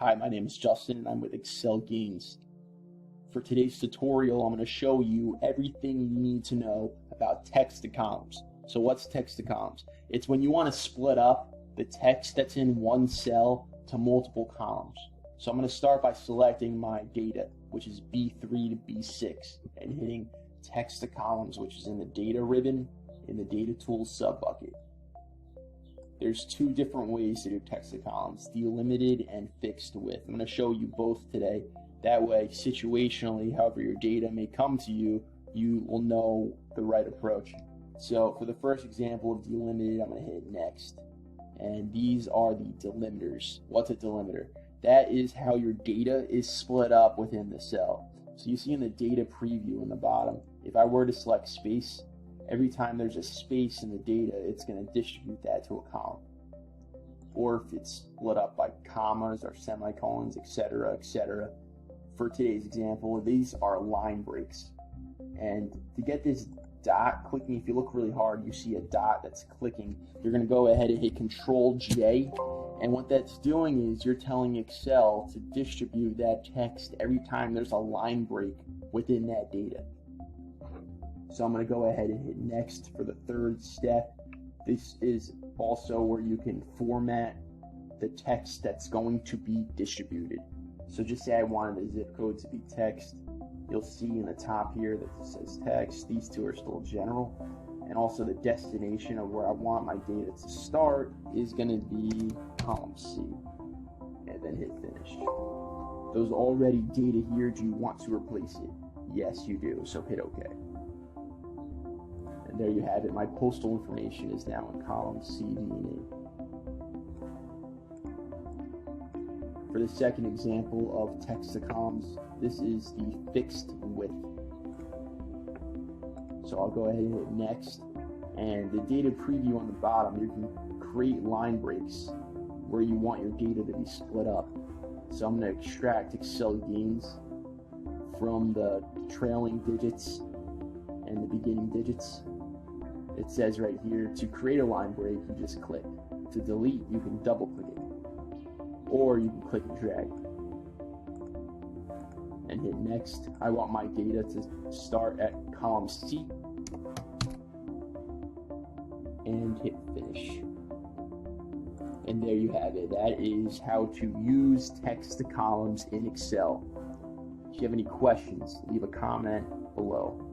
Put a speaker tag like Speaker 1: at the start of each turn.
Speaker 1: Hi, my name is Justin and I'm with ExcelGainz. For today's tutorial, I'm going to show you everything you need to know about text to columns. So what's text to columns? It's when you want to split up the text that's in one cell to multiple columns. So I'm going to start by selecting my data, which is B3 to B6, and hitting text to columns, which is in the data ribbon in the data tools sub bucket. There's two different ways to do text to columns, delimited and fixed width. I'm going to show you both today. That way, situationally, however your data may come to you, you will know the right approach. So for the first example of delimited, I'm going to hit next. And these are the delimiters. What's a delimiter? That is how your data is split up within the cell. So you see in the data preview in the bottom, if I were to select space, every time there's a space in the data, it's going to distribute that to a column. Or if it's split up by commas or semicolons, etc., etc. For today's example, these are line breaks. And to get this dot clicking, if you look really hard, you see a dot that's clicking. You're going to go ahead and hit Control J. And what that's doing is you're telling Excel to distribute that text every time there's a line break within that data. So I'm going to go ahead and hit next for the third step. This is also where you can format the text that's going to be distributed. So just say I wanted the zip code to be text. You'll see in the top here that it says text. These two are still general. And also the destination of where I want my data to start is going to be column C. And then hit finish. Those already data here, do you want to replace it? Yes, you do. So hit OK. And there you have it. My postal information is now in column C, D, and E. For the second example of text to columns, this is the fixed width. So I'll go ahead and hit next. And the data preview on the bottom, you can create line breaks where you want your data to be split up. So I'm going to extract ExcelGainz from the trailing digits and the beginning digits. It says right here, to create a line break, you just click. To delete, you can double click it. Or you can click and drag. And hit next. I want my data to start at column C. And hit finish. And there you have it. That is how to use text to columns in Excel. If you have any questions, leave a comment below.